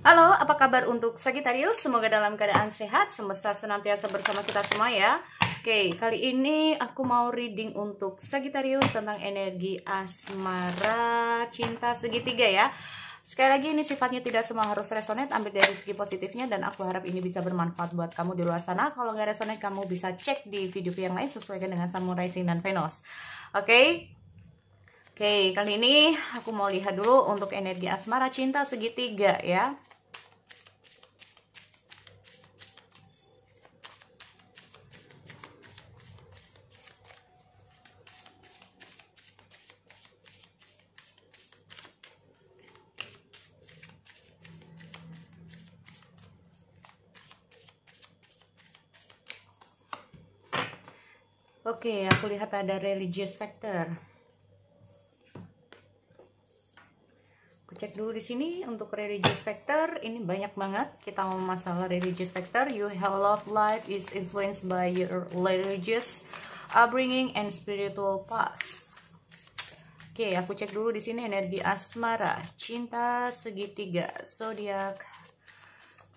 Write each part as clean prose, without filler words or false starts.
Halo, apa kabar untuk Sagittarius? Semoga dalam keadaan sehat, semesta senantiasa bersama kita semua ya. Oke, kali ini aku mau reading untuk Sagittarius tentang energi asmara cinta segitiga ya. Sekali lagi ini sifatnya tidak semua harus resonate, ambil dari segi positifnya dan aku harap ini bisa bermanfaat buat kamu di luar sana. Kalau nggak resonate, kamu bisa cek di video yang lain sesuaikan dengan Sun, Rising, dan Venus. Oke, kali ini aku mau lihat dulu untuk energi asmara cinta segitiga ya. Oke, aku lihat ada religious factor. Aku cek dulu di sini untuk religious factor. Ini banyak banget. Kita mau masalah religious factor. Your love life is influenced by your religious upbringing and spiritual past. Oke, aku cek dulu di sini energi asmara, cinta segitiga, zodiak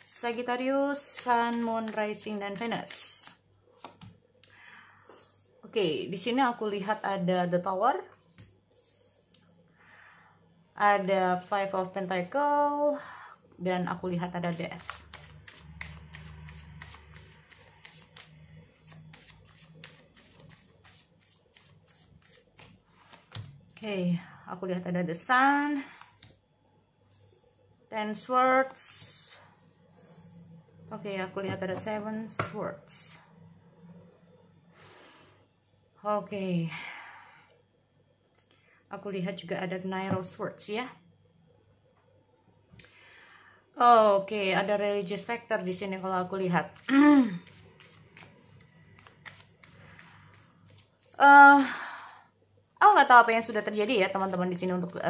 Sagittarius, Sun, Moon, Rising, dan Venus. Oke, di sini aku lihat ada The Tower, ada Five of Pentacles, dan aku lihat ada Death. Oke, aku lihat ada The Sun, Ten Swords. Oke, aku lihat ada Seven Swords. Oke, aku lihat juga ada Nine of Swords ya. Oke, ada religious factor di sini kalau aku lihat. Aku nggak tahu apa yang sudah terjadi ya teman-teman di sini untuk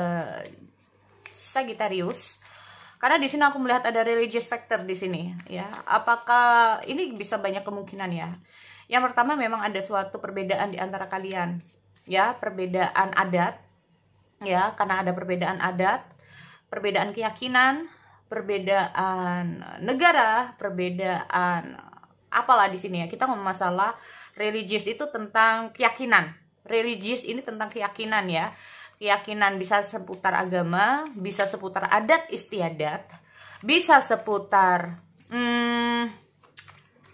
Sagittarius. Karena di sini aku melihat ada religious factor di sini ya. Apakah ini bisa banyak kemungkinan ya? Yang pertama memang ada suatu perbedaan di antara kalian ya, perbedaan adat ya, karena ada perbedaan adat, perbedaan keyakinan, perbedaan negara, perbedaan apalah di sini ya. Kita ngomong masalah religius itu tentang keyakinan. Religius ini tentang keyakinan ya. Keyakinan bisa seputar agama, bisa seputar adat istiadat, bisa seputar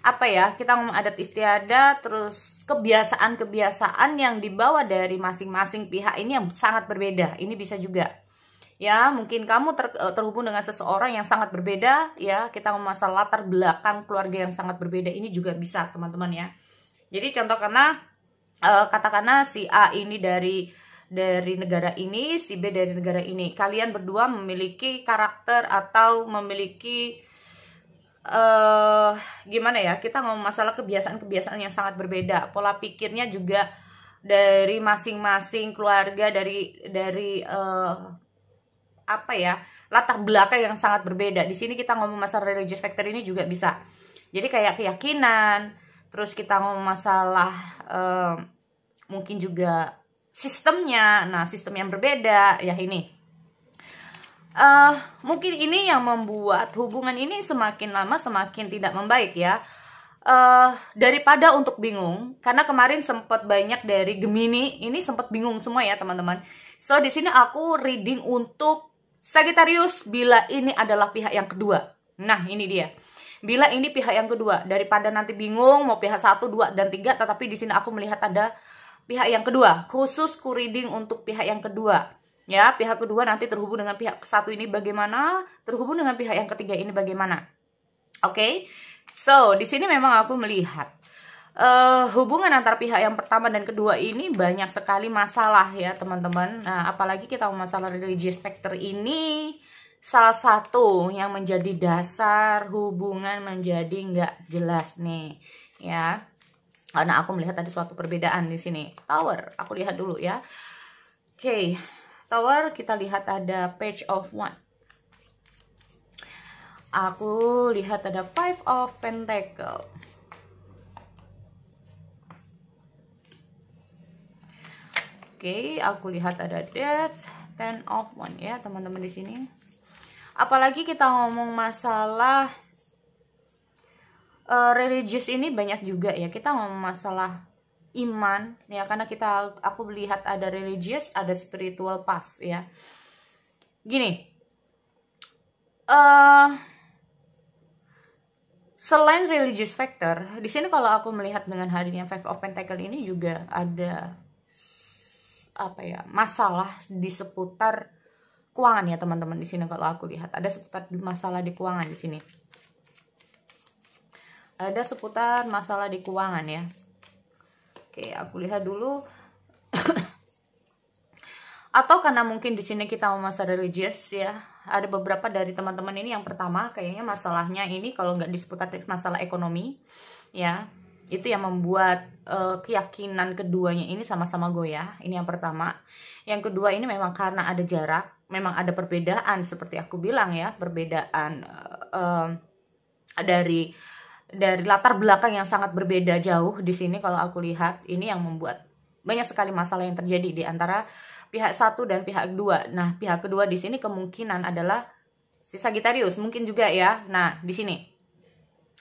apa ya, kita ngomong adat istiadat, terus kebiasaan-kebiasaan yang dibawa dari masing-masing pihak ini yang sangat berbeda. Ini bisa juga ya, mungkin kamu terhubung dengan seseorang yang sangat berbeda ya. Kita ngomong masalah latar belakang keluarga yang sangat berbeda, ini juga bisa teman-teman ya. Jadi contoh karena katakanlah si A ini dari negara ini, si B dari negara ini. Kalian berdua memiliki karakter atau memiliki gimana ya, kita ngomong masalah kebiasaan-kebiasaan yang sangat berbeda, pola pikirnya juga dari masing-masing keluarga, dari apa ya, latar belakang yang sangat berbeda. Di sini kita ngomong masalah religious factor ini juga bisa. Jadi kayak keyakinan, terus kita ngomong masalah mungkin juga sistemnya. Nah, sistem yang berbeda ya ini. Mungkin ini yang membuat hubungan ini semakin lama semakin tidak membaik ya. Daripada untuk bingung, karena kemarin sempat banyak dari Gemini ini sempat bingung semua ya teman-teman. So di sini aku reading untuk Sagittarius bila ini adalah pihak yang kedua. Nah ini dia. Bila ini pihak yang kedua, daripada nanti bingung mau pihak 1, 2, dan 3, tetapi di sini aku melihat ada pihak yang kedua. Khusus ku reading untuk pihak yang kedua. Ya, pihak kedua nanti terhubung dengan pihak satu ini bagaimana, terhubung dengan pihak yang ketiga ini bagaimana. Oke, so di sini memang aku melihat hubungan antara pihak yang pertama dan kedua ini banyak sekali masalah ya teman-teman. Nah, apalagi kita masalah religious factor ini salah satu yang menjadi dasar hubungan menjadi nggak jelas nih ya. Karena aku melihat ada suatu perbedaan di sini. Tower, aku lihat dulu ya. Oke. Tower, kita lihat ada Page of Wands. Aku lihat ada Five of Pentacles. Oke, aku lihat ada Death, Ten of Wands ya teman-teman di sini. Apalagi kita ngomong masalah religious ini banyak juga ya. Kita ngomong masalah iman ya, karena aku melihat ada religious, ada spiritual path ya. Gini, selain religious factor, di sini kalau aku melihat dengan hadirnya Five of Pentacle ini juga ada apa ya, masalah di seputar keuangan ya teman-teman. Di sini kalau aku lihat ada seputar masalah di keuangan di sini. Ada seputar masalah di keuangan ya. Oke, aku lihat dulu. Atau karena mungkin di sini kita mau masalah religious ya. Ada beberapa dari teman-teman ini yang pertama kayaknya masalahnya ini kalau nggak di seputar masalah ekonomi ya. Itu yang membuat keyakinan keduanya ini sama-sama goyah. Ini yang pertama. Yang kedua ini memang karena ada jarak, memang ada perbedaan seperti aku bilang ya, perbedaan dari latar belakang yang sangat berbeda jauh di sini. Kalau aku lihat ini yang membuat banyak sekali masalah yang terjadi di antara pihak satu dan pihak kedua. Nah, pihak kedua di sini kemungkinan adalah si Sagittarius, mungkin juga ya. Nah, di sini.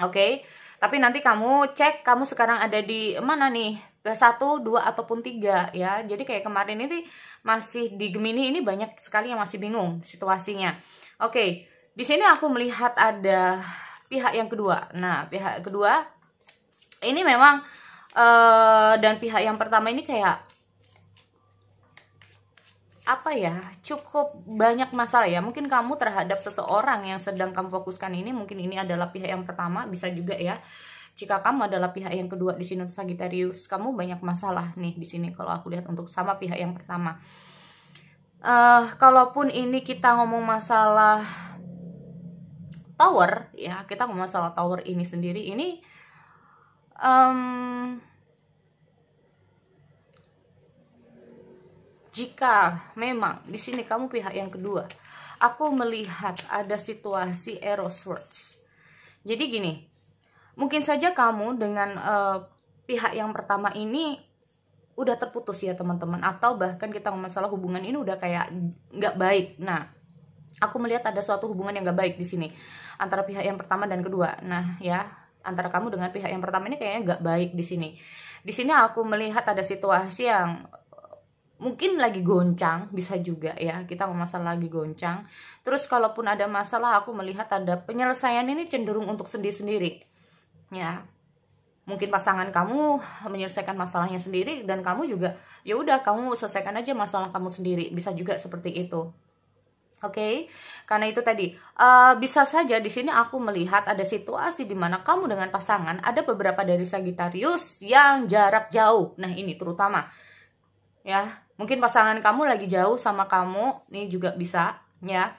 Oke. Tapi nanti kamu cek kamu sekarang ada di mana nih, ke 1, 2 ataupun 3 ya. Jadi kayak kemarin ini masih di Gemini ini banyak sekali yang masih bingung situasinya. Oke, di sini aku melihat ada pihak yang kedua. Nah, pihak kedua ini memang dan pihak yang pertama ini kayak apa ya, cukup banyak masalah ya. Mungkin kamu terhadap seseorang yang sedang kamu fokuskan ini, mungkin ini adalah pihak yang pertama, bisa juga ya. Jika kamu adalah pihak yang kedua di sini untuk Sagittarius, kamu banyak masalah nih di sini kalau aku lihat untuk sama pihak yang pertama. Kalaupun ini kita ngomong masalah Tower ya, kita ngomong masalah Tower ini sendiri ini jika memang di sini kamu pihak yang kedua, aku melihat ada situasi Eros Swords. Jadi gini, mungkin saja kamu dengan pihak yang pertama ini udah terputus ya teman-teman, atau bahkan kita ngomong masalah hubungan ini udah kayak nggak baik. Nah, aku melihat ada suatu hubungan yang nggak baik di sini antara pihak yang pertama dan kedua. Nah ya, antara kamu dengan pihak yang pertama ini kayaknya nggak baik di sini. Di sini aku melihat ada situasi yang mungkin lagi goncang, bisa juga ya, kita ngomong masalah lagi goncang. Terus kalaupun ada masalah, aku melihat ada penyelesaian ini cenderung untuk sendiri-sendiri ya. Mungkin pasangan kamu menyelesaikan masalahnya sendiri dan kamu juga ya udah kamu selesaikan aja masalah kamu sendiri, bisa juga seperti itu. Oke, karena itu tadi bisa saja di sini aku melihat ada situasi di mana kamu dengan pasangan, ada beberapa dari Sagittarius yang jarak jauh. Nah ini terutama ya, mungkin pasangan kamu lagi jauh sama kamu, ini juga bisa ya.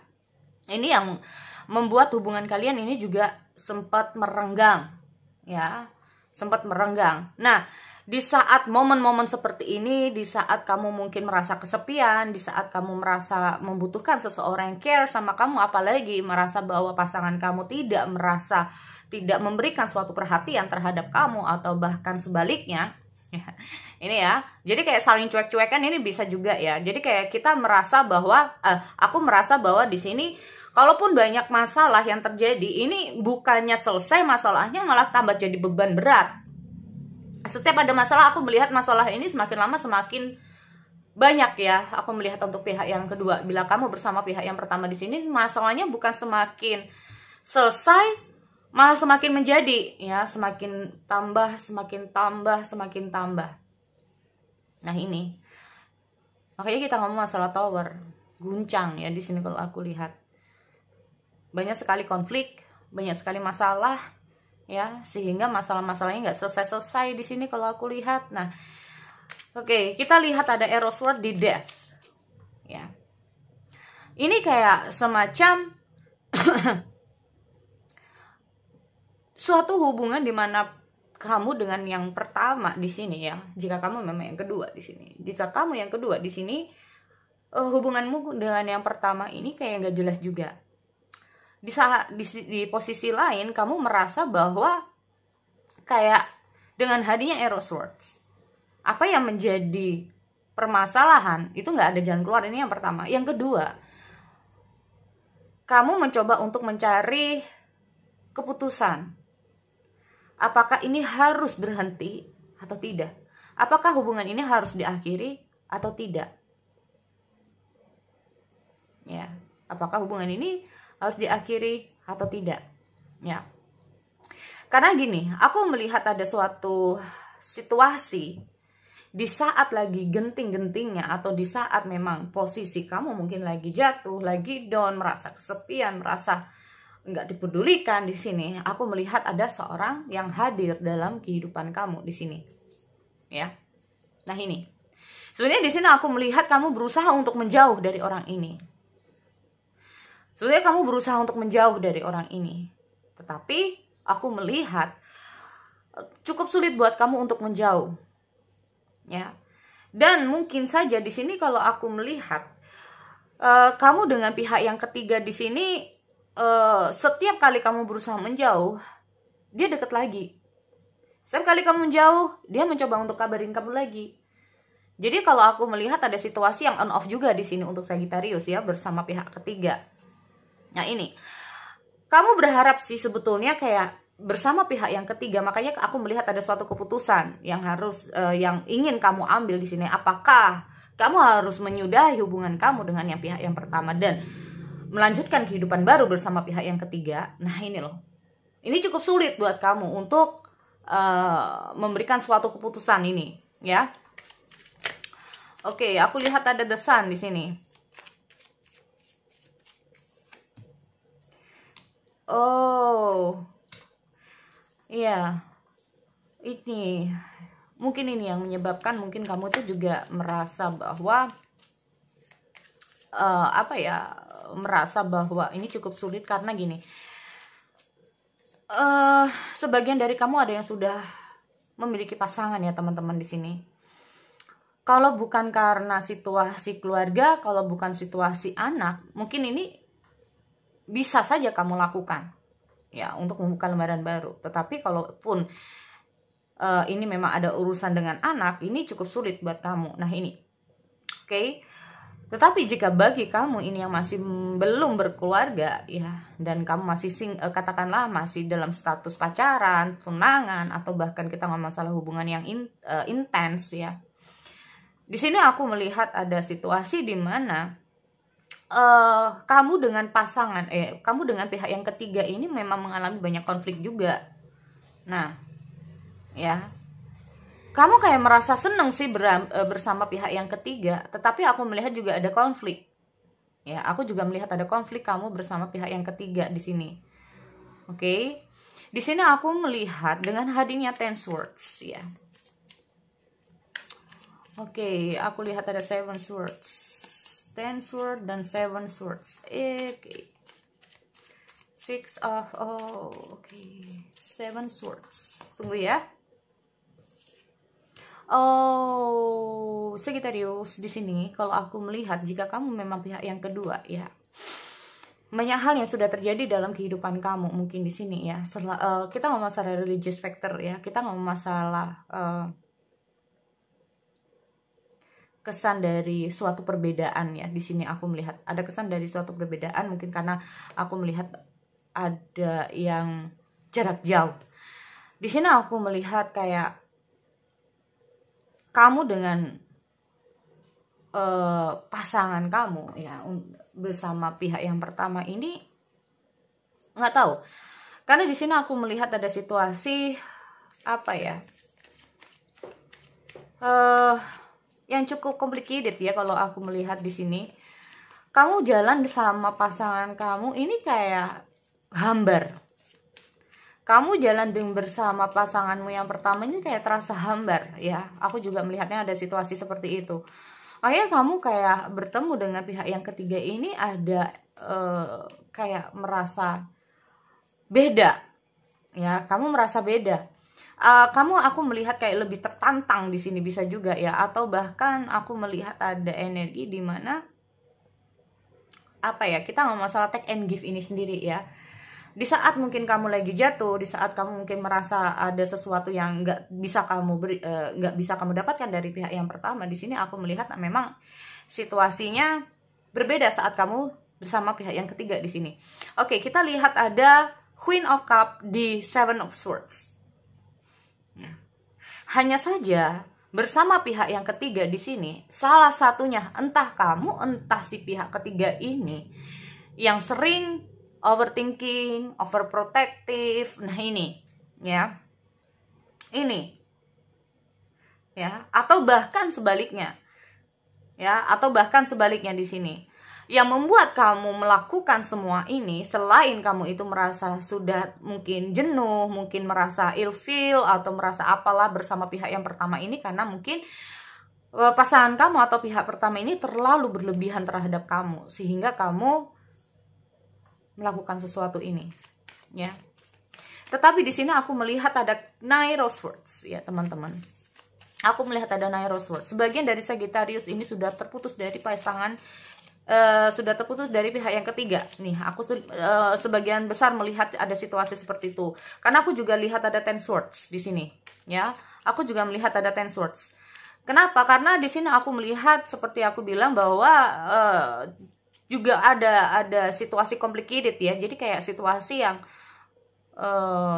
Ini yang membuat hubungan kalian ini juga sempat merenggang ya, sempat merenggang. Nah, di saat momen-momen seperti ini, di saat kamu mungkin merasa kesepian, di saat kamu merasa membutuhkan seseorang yang care sama kamu, apalagi merasa bahwa pasangan kamu tidak memberikan suatu perhatian terhadap kamu atau bahkan sebaliknya. Ini ya, jadi kayak saling cuek-cuekan ini bisa juga ya. Jadi kayak kita merasa bahwa aku merasa bahwa di sini kalaupun banyak masalah yang terjadi, ini bukannya selesai masalahnya, malah tambah jadi beban berat. Setiap ada masalah, aku melihat masalah ini semakin lama semakin banyak ya. Aku melihat untuk pihak yang kedua, bila kamu bersama pihak yang pertama di sini, masalahnya bukan semakin selesai, malah semakin menjadi ya, semakin tambah, semakin tambah, semakin tambah. Nah ini, makanya kita ngomong masalah Tower, guncang ya di sini kalau aku lihat. Banyak sekali konflik, banyak sekali masalah ya, sehingga masalah-masalahnya nggak selesai-selesai di sini kalau aku lihat. Nah, oke, kita lihat ada Eros Sword di Death ya. Ini kayak semacam suatu hubungan dimana kamu dengan yang pertama di sini ya. Jika kamu memang yang kedua di sini, jika kamu yang kedua di sini, hubunganmu dengan yang pertama ini kayak nggak jelas juga. Di posisi lain kamu merasa bahwa kayak dengan hadirnya Eros Swords, apa yang menjadi permasalahan itu nggak ada jalan keluar. Ini yang pertama. Yang kedua, kamu mencoba untuk mencari keputusan. Apakah ini harus berhenti atau tidak? Apakah hubungan ini harus diakhiri atau tidak? Ya, apakah hubungan ini harus diakhiri atau tidak? Ya. Karena gini, aku melihat ada suatu situasi di saat lagi genting-gentingnya atau di saat memang posisi kamu mungkin lagi jatuh, lagi down, merasa kesepian, merasa nggak dipedulikan di sini. Aku melihat ada seorang yang hadir dalam kehidupan kamu di sini, ya. Nah ini, sebenarnya di sini aku melihat kamu berusaha untuk menjauh dari orang ini. Sebenarnya kamu berusaha untuk menjauh dari orang ini, tetapi aku melihat cukup sulit buat kamu untuk menjauh, ya. Dan mungkin saja di sini kalau aku melihat kamu dengan pihak yang ketiga di sini. Setiap kali kamu berusaha menjauh, dia deket lagi. Setiap kali kamu menjauh, dia mencoba untuk kabarin kamu lagi. Jadi kalau aku melihat ada situasi yang on off juga di sini untuk Sagittarius ya, bersama pihak ketiga. Nah ini, kamu berharap sih sebetulnya kayak bersama pihak yang ketiga, makanya aku melihat ada suatu keputusan yang harus, yang ingin kamu ambil di sini. Apakah kamu harus menyudahi hubungan kamu dengan yang pihak yang pertama dan melanjutkan kehidupan baru bersama pihak yang ketiga? Nah ini loh, ini cukup sulit buat kamu untuk memberikan suatu keputusan ini, ya. Oke, aku lihat ada The Sun di sini. Oh, iya, ini mungkin ini yang menyebabkan mungkin kamu tuh juga merasa bahwa merasa bahwa ini cukup sulit karena gini, sebagian dari kamu ada yang sudah memiliki pasangan ya teman-teman di sini. Kalau bukan karena situasi keluarga, kalau bukan situasi anak, mungkin ini bisa saja kamu lakukan ya untuk membuka lembaran baru. Tetapi kalaupun ini memang ada urusan dengan anak, ini cukup sulit buat kamu. Nah ini, oke. Tetapi jika bagi kamu ini yang masih belum berkeluarga ya, dan kamu masih katakanlah masih dalam status pacaran, tunangan, atau bahkan kita ngomong masalah hubungan yang intens ya. Di sini aku melihat ada situasi di mana kamu dengan pasangan, kamu dengan pihak yang ketiga ini memang mengalami banyak konflik juga. Nah, ya. Kamu kayak merasa seneng sih bersama pihak yang ketiga, tetapi aku melihat juga ada konflik. Ya, aku juga melihat ada konflik kamu bersama pihak yang ketiga di sini. Oke. Di sini aku melihat dengan hadirnya Ten Swords ya. Oke, aku lihat ada Seven Swords. Ten Swords dan Seven Swords. Oke. Six of Seven Swords. Tunggu ya. Oh, Sagittarius di sini kalau aku melihat jika kamu memang pihak yang kedua ya, banyak hal yang sudah terjadi dalam kehidupan kamu mungkin di sini ya. Kita ngomong masalah religious factor ya, kita ngomong masalah kesan dari suatu perbedaan ya. Di sini aku melihat ada kesan dari suatu perbedaan, mungkin karena aku melihat ada yang jarak jauh. Di sini aku melihat kayak kamu dengan pasangan kamu ya bersama pihak yang pertama ini nggak tahu, karena di sini aku melihat ada situasi apa ya, yang cukup complicated ya. Kalau aku melihat di sini kamu jalan sama pasangan kamu ini kayak hambar. Kamu jalan bersama pasanganmu yang pertama ini kayak terasa hambar ya. Aku juga melihatnya ada situasi seperti itu. Makanya kamu kayak bertemu dengan pihak yang ketiga ini ada kayak merasa beda ya. Kamu merasa beda. Aku melihat kayak lebih tertantang di sini bisa juga ya. Atau bahkan aku melihat ada energi di mana apa ya, kita ngomong masalah take and give ini sendiri ya. Di saat mungkin kamu lagi jatuh, di saat kamu mungkin merasa ada sesuatu yang nggak bisa kamu dapatkan dari pihak yang pertama, di sini aku melihat memang situasinya berbeda saat kamu bersama pihak yang ketiga di sini. Oke, kita lihat ada Queen of Cup di Seven of Swords. Hanya saja bersama pihak yang ketiga di sini, salah satunya entah kamu, entah si pihak ketiga ini yang sering overthinking, overprotective. Nah ini, ya. Ini. Ya, atau bahkan sebaliknya. Ya, atau bahkan sebaliknya di sini. Yang membuat kamu melakukan semua ini, selain kamu itu merasa sudah mungkin jenuh, mungkin merasa ilfeel atau merasa apalah bersama pihak yang pertama ini, karena mungkin pasangan kamu atau pihak pertama ini terlalu berlebihan terhadap kamu sehingga kamu melakukan sesuatu ini, ya. Tetapi di sini aku melihat ada Nine of Swords, ya teman-teman. Aku melihat ada Nine of Swords. Sebagian dari Sagittarius ini sudah terputus dari pasangan, sudah terputus dari pihak yang ketiga. Nih, aku sebagian besar melihat ada situasi seperti itu. Karena aku juga lihat ada Ten Swords di sini, ya. Aku juga melihat ada Ten Swords. Kenapa? Karena di sini aku melihat seperti aku bilang bahwa juga ada situasi complicated, ya. Jadi kayak situasi yang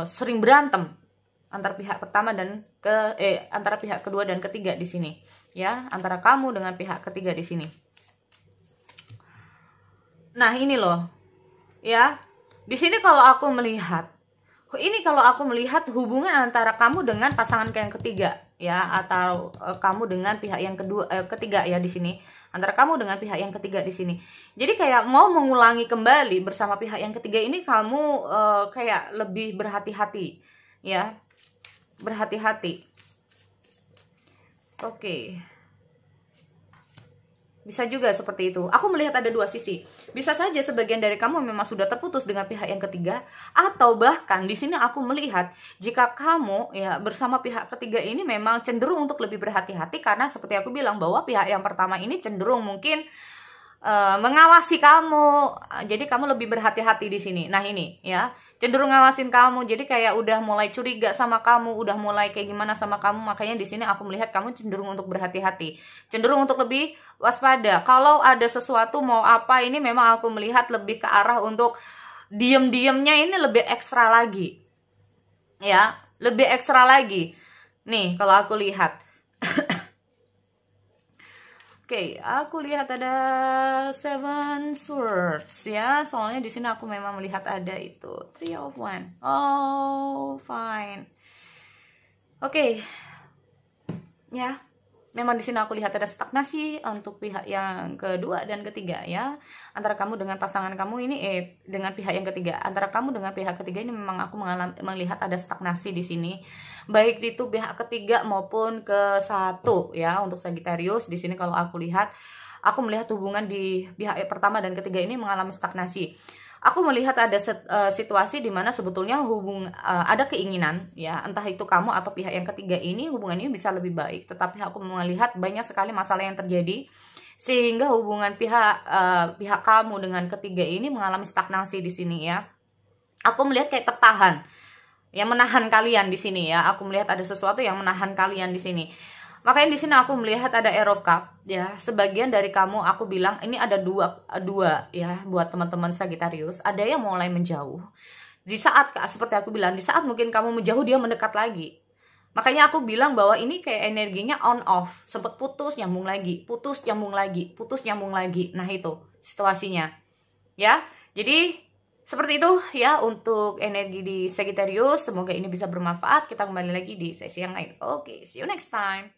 sering berantem antara pihak pertama dan antara pihak kedua dan ketiga di sini, ya, antara kamu dengan pihak ketiga di sini. Nah ini loh, ya, di sini kalau aku melihat hubungan antara kamu dengan pasangan yang ketiga, ya, atau kamu dengan pihak yang ketiga, ya, di sini antara kamu dengan pihak yang ketiga di sini. Jadi kayak mau mengulangi kembali bersama pihak yang ketiga ini, kamu kayak lebih berhati-hati, ya, berhati-hati. Oke. Bisa juga seperti itu. Aku melihat ada dua sisi. Bisa saja sebagian dari kamu memang sudah terputus dengan pihak yang ketiga, atau bahkan di sini aku melihat jika kamu, ya, bersama pihak ketiga ini memang cenderung untuk lebih berhati-hati, karena seperti aku bilang bahwa pihak yang pertama ini cenderung mungkin mengawasi kamu. Jadi kamu lebih berhati-hati di sini. Nah ini, ya, cenderung ngawasin kamu. Jadi kayak udah mulai curiga sama kamu, udah mulai kayak gimana sama kamu. Makanya di sini aku melihat kamu cenderung untuk berhati-hati, cenderung untuk lebih waspada. Kalau ada sesuatu mau apa, ini memang aku melihat lebih ke arah untuk diem-diemnya ini lebih ekstra lagi, ya, lebih ekstra lagi. Nih kalau aku lihat. Oke, aku lihat ada Seven Swords, ya. Soalnya di sini aku memang melihat ada itu Three of Wands. Oh, fine. Oke. Ya. Memang di sini aku lihat ada stagnasi untuk pihak yang kedua dan ketiga, ya. Antara kamu dengan pasangan kamu ini dengan pihak yang ketiga. Antara kamu dengan pihak ketiga ini memang aku melihat ada stagnasi di sini. Baik itu pihak ketiga maupun ke satu, ya, untuk Sagittarius. Di sini kalau aku lihat, aku melihat hubungan di pihak pertama dan ketiga ini mengalami stagnasi. Aku melihat ada situasi di mana sebetulnya ada keinginan, ya, entah itu kamu atau pihak yang ketiga ini, hubungan ini bisa lebih baik. Tetapi aku melihat banyak sekali masalah yang terjadi sehingga hubungan pihak kamu dengan ketiga ini mengalami stagnasi di sini, ya. Aku melihat kayak tertahan, yang menahan kalian di sini, ya. Aku melihat ada sesuatu yang menahan kalian di sini. Makanya di sini aku melihat ada Ace of Cups, ya. Sebagian dari kamu aku bilang ini ada dua, ya, buat teman-teman Sagittarius. Ada yang mulai menjauh. Di saat seperti aku bilang, di saat mungkin kamu menjauh, dia mendekat lagi. Makanya aku bilang bahwa ini kayak energinya on off, sempat putus nyambung lagi, putus nyambung lagi, putus nyambung lagi. Nah itu situasinya, ya. Jadi seperti itu, ya, untuk energi di Sagittarius. Semoga ini bisa bermanfaat. Kita kembali lagi di sesi yang lain. Oke, see you next time.